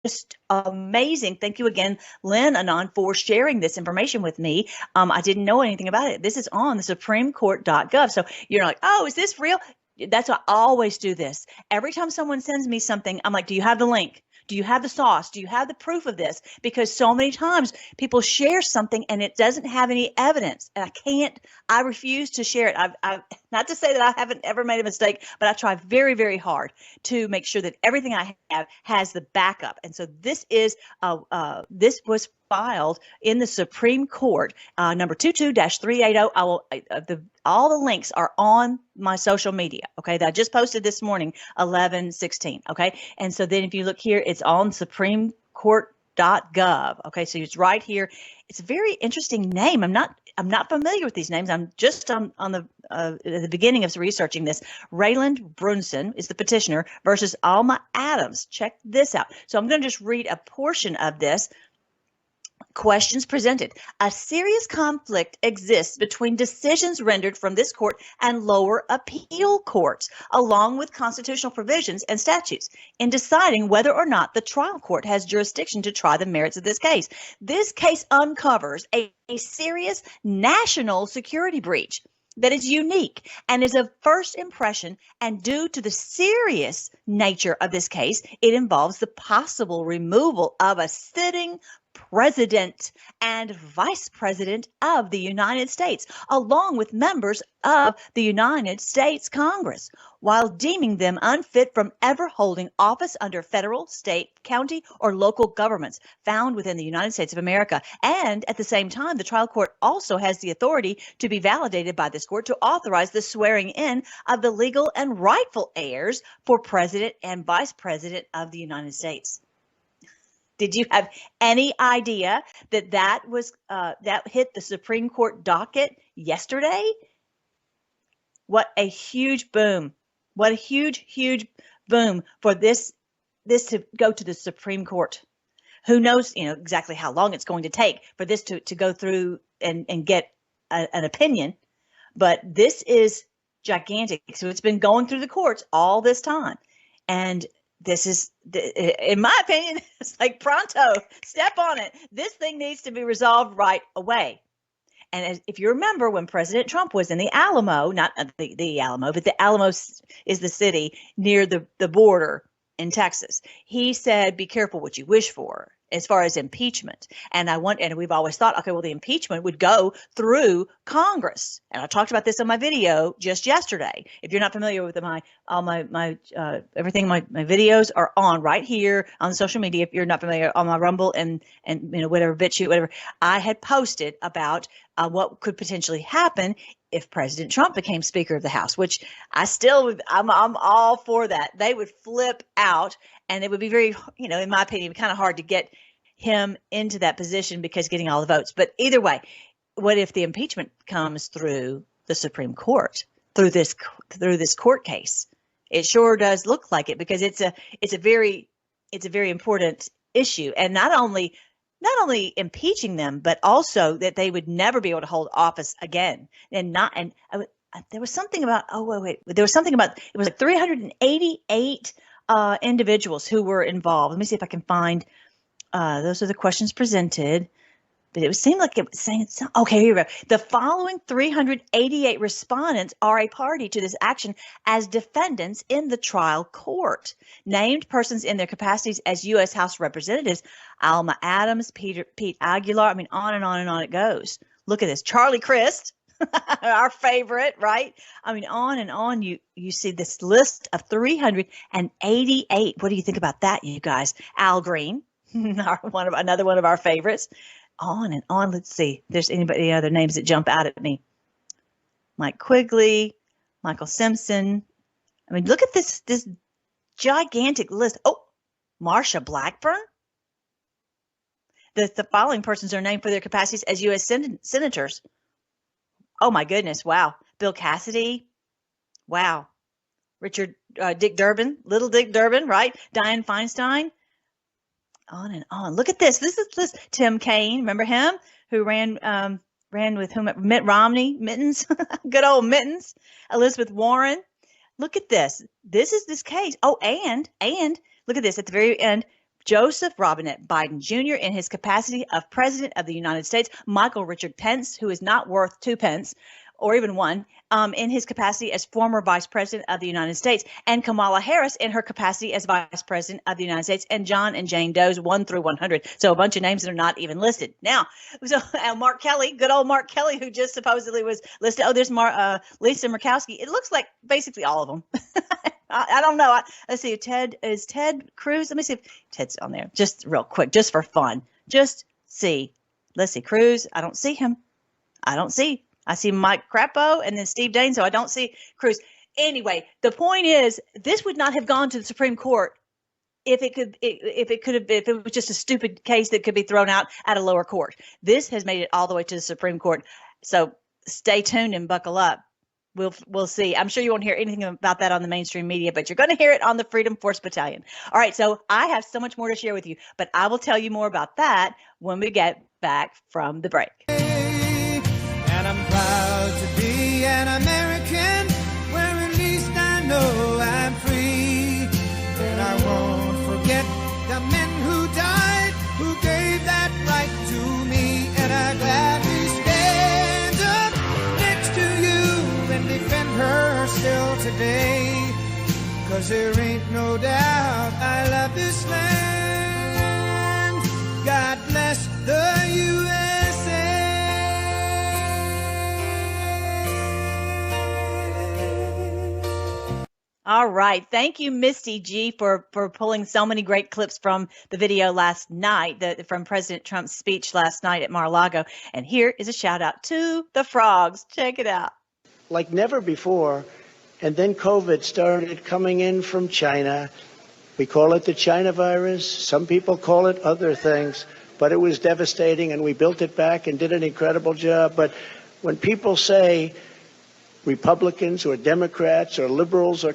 just amazing. Thank you again, Lynn Anon, for sharing this information with me. I didn't know anything about it. This is on the supremecourt.gov. So you're like, oh, is this real? That's why I always do this. Every time someone sends me something, I'm like, do you have the link? Do you have the sauce? Do you have the proof of this? Because so many times people share something and it doesn't have any evidence. And I refuse to share it. Not to say that I haven't ever made a mistake, but I try very, very hard to make sure that everything I have has the backup. And so this was filed in the Supreme Court, number 22-380. I will all the links are on my social media, okay, that I just posted this morning, 11/16, okay? And so then if you look here, it's on supremecourt.gov, okay? So it's right here. It's a very interesting name. I'm not familiar with these names. I'm just on the beginning of researching this. Rayland Brunson is the petitioner versus Alma Adams. Check this out. So I'm going to just read a portion of this. Questions presented. A serious conflict exists between decisions rendered from this court and lower appeal courts, along with constitutional provisions and statutes, in deciding whether or not the trial court has jurisdiction to try the merits of this case. This case uncovers a serious national security breach that is unique and is of first impression, and due to the serious nature of this case, it involves the possible removal of a sitting president and vice president of the United States, along with members of the United States Congress, while deeming them unfit from ever holding office under federal, state, county, or local governments found within the United States of America. And at the same time, the trial court also has the authority to be validated by this court to authorize the swearing in of the legal and rightful heirs for president and vice president of the United States. Did you have any idea that was that hit the Supreme Court docket yesterday? What a huge boom. What a huge, huge boom for this to go to the Supreme Court. Who knows, exactly how long it's going to take for this to go through and get an opinion. But this is gigantic. So it's been going through the courts all this time. And this is, in my opinion, it's like pronto, step on it. This thing needs to be resolved right away. And if you remember, when President Trump was in the Alamo, not the Alamo, but the Alamo is the city near the border in Texas, he said, be careful what you wish for as far as impeachment. And we've always thought, okay, well, the impeachment would go through Congress. And I talked about this on my video just yesterday. If you're not familiar with my everything, my videos are on right here on the social media. If you're not familiar, on my Rumble and whatever, BitChute, whatever, I had posted about what could potentially happen if President Trump became Speaker of the House, which I'm all for that. They would flip out, and it would be very, in my opinion, kind of hard to get him into that position because getting all the votes. But either way, what if the impeachment comes through the Supreme Court, through this court case? It sure does look like it, because it's a very important issue, and not only impeaching them, but also that they would never be able to hold office again. There was something about, there was something about, it was like 388 individuals who were involved. Let me see if I can find, those are the questions presented. But it seemed like it was saying, okay, here we go. The following 388 respondents are a party to this action as defendants in the trial court. Named persons in their capacities as U.S. House representatives: Alma Adams, Pete Aguilar. I mean, on and on and on it goes. Look at this. Charlie Crist, our favorite, right? I mean, on and on. You see this list of 388. What do you think about that, you guys? Al Green, another one of our favorites. On and on. Let's see if there's any other names that jump out at me. Mike Quigley, Michael Simpson. I mean, look at this gigantic list. Oh, Marsha Blackburn. The following persons are named for their capacities as U.S. senators. Oh my goodness! Wow. Bill Cassidy. Wow. Richard Dick Durbin, little Dick Durbin, right? Dianne Feinstein. On and on. Look at this. This is Tim Kaine. Remember him, who ran with whom? Mitt Romney, Mittens, good old Mittens. Elizabeth Warren. Look at this. This is this case. Oh, and look at this at the very end. Joseph Robinette Biden Jr. in his capacity of President of the United States, Michael Richard Pence, who is not worth 2 pence or even one, in his capacity as former Vice President of the United States, and Kamala Harris in her capacity as Vice President of the United States, and John and Jane Doe's 1 through 100. So a bunch of names that are not even listed. Now, so Mark Kelly, good old Mark Kelly, who just supposedly was listed. Oh, there's Lisa Murkowski. It looks like basically all of them. I don't know. Let's see. Is Ted Cruz? Let me see if Ted's on there. Just real quick, just for fun. Just see. Let's see. Cruz. I don't see him. I see Mike Crapo and then Steve Daines, so I don't see Cruz. Anyway, the point is, this would not have gone to the Supreme Court if it was just a stupid case that could be thrown out at a lower court. This has made it all the way to the Supreme Court. So stay tuned and buckle up. We'll see. I'm sure you won't hear anything about that on the mainstream media, but you're going to hear it on the Freedom Force Battalion. All right, so I have so much more to share with you, but I will tell you more about that when we get back from the break. And I'm proud to be an American, where at least I know I'm free. And I won't forget the men who died, who gave that right to me. And I gladly stand up next to you and defend her still today. 'Cause there ain't no doubt I love this land. God bless the USA. All right. Thank you, Misty G, for pulling so many great clips from the video last night, from President Trump's speech last night at Mar-a-Lago. And here is a shout out to the frogs. Check it out. Like never before. And then COVID started coming in from China. We call it the China virus. Some people call it other things. But it was devastating, and we built it back and did an incredible job. But when people say Republicans or Democrats or liberals or